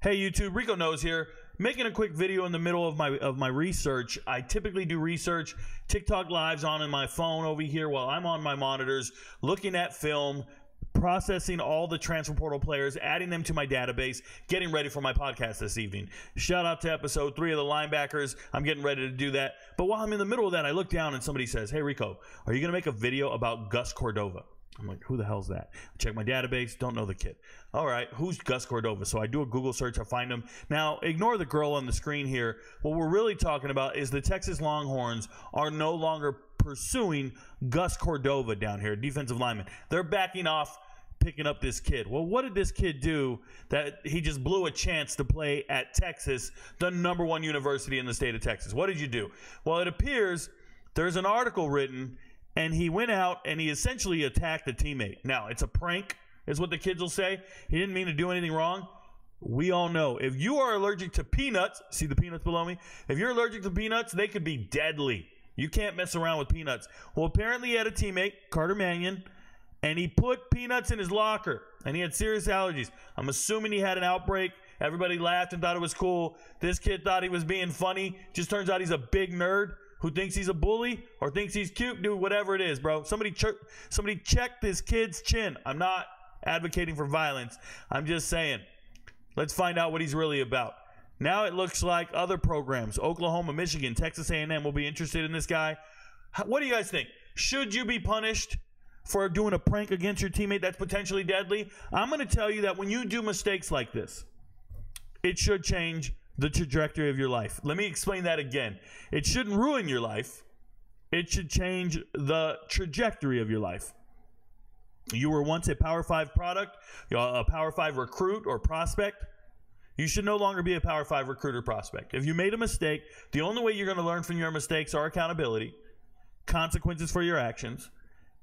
Hey YouTube, Rico Knows here. Making a quick video in the middle of my research. I typically do research, TikTok lives on in my phone over here while I'm on my monitors, looking at film, processing all the transfer portal players, adding them to my database, getting ready for my podcast this evening. Shout out to episode 3 of the linebackers. I'm getting ready to do that. But while I'm in the middle of that, I look down and somebody says, "Hey Rico, are you going to make a video about Gus Cordova?" I'm like, who the hell's that? I check my database, don't know the kid. All right, who's Gus Cordova? So I do a Google search, I find him. Now, ignore the girl on the screen here. What we're really talking about is the Texas Longhorns are no longer pursuing Gus Cordova down here, defensive lineman. They're backing off, picking up this kid. Well, what did this kid do that he just blew a chance to play at Texas, the #1 university in the state of Texas? What did you do? Well, it appears there's an article written, and he went out and he essentially attacked a teammate. Now, it's a prank, is what the kids will say. He didn't mean to do anything wrong. We all know. If you are allergic to peanuts, see the peanuts below me? If you're allergic to peanuts, they could be deadly. You can't mess around with peanuts. Well, apparently he had a teammate, Carter Mannion, and he put peanuts in his locker, and he had serious allergies. I'm assuming he had an outbreak. Everybody laughed and thought it was cool. This kid thought he was being funny. Just turns out he's a big nerd who thinks he's a bully or thinks he's cute. Dude, whatever it is, bro. Somebody check this kid's chin. I'm not advocating for violence. I'm just saying, let's find out what he's really about. Now it looks like other programs, Oklahoma, Michigan, Texas A&M will be interested in this guy. What do you guys think? Should you be punished for doing a prank against your teammate that's potentially deadly? I'm going to tell you that when you do mistakes like this, it should change the trajectory of your life. Let me explain that again. It shouldn't ruin your life. It should change the trajectory of your life. You were once a Power 5 product, a Power 5 recruit or prospect. You should no longer be a Power 5 recruit or prospect. If you made a mistake, the only way you're going to learn from your mistakes are accountability, consequences for your actions.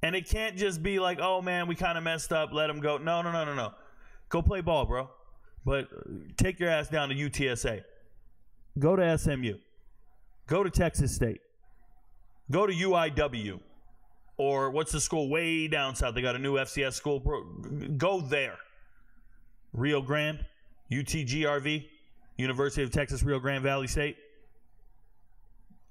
And it can't just be like, oh man, we kind of messed up, let him go. No. Go play ball, bro. But take your ass down to UTSA. Go to SMU. Go to Texas State. Go to UIW. Or what's the school way down south? They got a new FCS school. Go there. Rio Grande. UTGRV. University of Texas Rio Grande Valley State.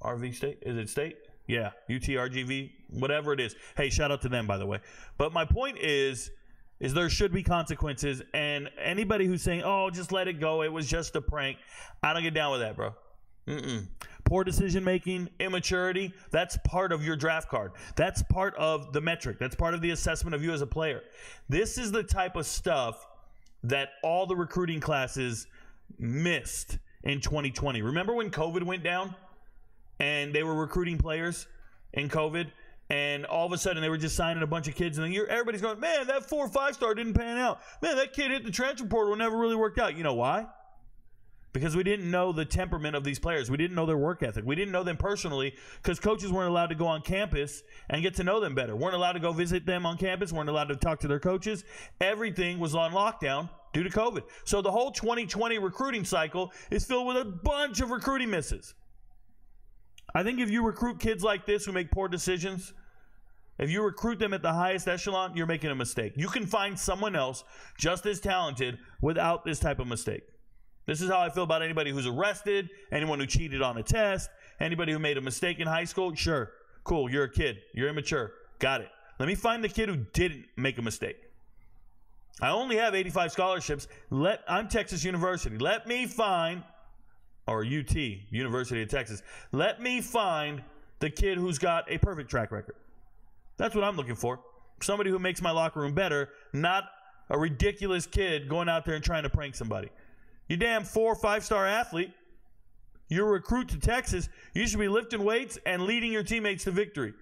RV State? Is it state? Yeah. UTRGV. Whatever it is. Hey, shout out to them, by the way. But my point is there should be consequences, and anybody who's saying, oh, just let it go, it was just a prank, I don't get down with that, bro. Poor decision-making, immaturity, that's part of your draft card. That's part of the metric. That's part of the assessment of you as a player. This is the type of stuff that all the recruiting classes missed in 2020. Remember when COVID went down and they were recruiting players in COVID? And all of a sudden, they were just signing a bunch of kids. And then everybody's going, man, that 4 or 5-star didn't pan out. Man, that kid hit the transfer portal and never really worked out. You know why? Because we didn't know the temperament of these players. We didn't know their work ethic. We didn't know them personally because coaches weren't allowed to go on campus and get to know them better. Weren't allowed to go visit them on campus. Weren't allowed to talk to their coaches. Everything was on lockdown due to COVID. So the whole 2020 recruiting cycle is filled with a bunch of recruiting misses. I think if you recruit kids like this who make poor decisions, if you recruit them at the highest echelon, you're making a mistake. You can find someone else just as talented without this type of mistake. This is how I feel about anybody who's arrested, anyone who cheated on a test, anybody who made a mistake in high school. Sure, cool, you're a kid. You're immature. Got it. Let me find the kid who didn't make a mistake. I only have 85 scholarships. I'm Texas University. Let me find... or UT, University of Texas. Let me find the kid who's got a perfect track record. That's what I'm looking for. Somebody who makes my locker room better, not a ridiculous kid going out there and trying to prank somebody. You damn 4 or 5-star athlete. You're a recruit to Texas. You should be lifting weights and leading your teammates to victory.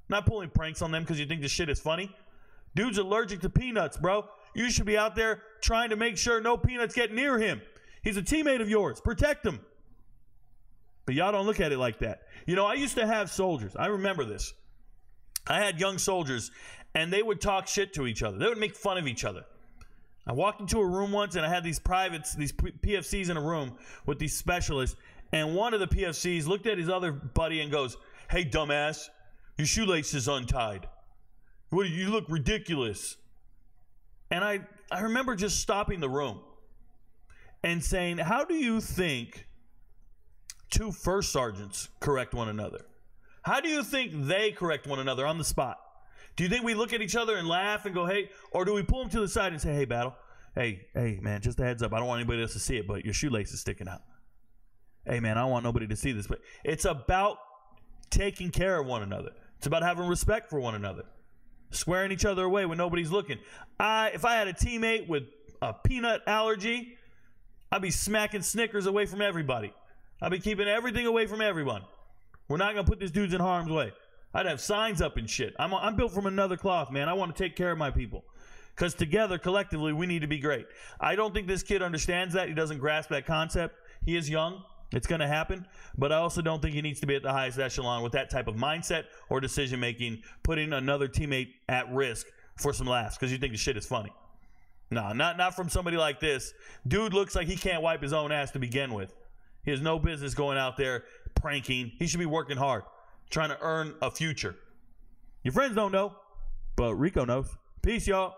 Not pulling pranks on them because you think this shit is funny. Dude's allergic to peanuts, bro. You should be out there trying to make sure no peanuts get near him. He's a teammate of yours. Protect him. But y'all don't look at it like that. You know, I used to have soldiers. I remember this. I had young soldiers, and they would talk shit to each other. They would make fun of each other. I walked into a room once, and I had these privates, these PFCs in a room with these specialists, and one of the PFCs looked at his other buddy and goes, "Hey, dumbass, your shoelace is untied. You look ridiculous." And I remember just stopping the room. and saying, how do you think two first sergeants correct one another? How do you think they correct one another on the spot? Do you think we look at each other and laugh and go, hey, or do we pull them to the side and say, hey, Battle, hey, man, just a heads up. I don't want anybody else to see it, but your shoelace is sticking out. Hey, man, I don't want nobody to see this. But it's about taking care of one another. It's about having respect for one another. Squaring each other away when nobody's looking. If I had a teammate with a peanut allergy, I'd be smacking Snickers away from everybody. I'd be keeping everything away from everyone. We're not going to put this dude in harm's way. I'd have signs up and shit. I'm built from another cloth, man. I want to take care of my people. Because together, collectively, we need to be great. I don't think this kid understands that. He doesn't grasp that concept. He is young. It's going to happen. But I also don't think he needs to be at the highest echelon with that type of mindset or decision-making, putting another teammate at risk for some laughs because you think the shit is funny. No, not from somebody like this. Dude looks like he can't wipe his own ass to begin with. He has no business going out there pranking. He should be working hard, trying to earn a future. Your friends don't know, but Rico knows. Peace, y'all.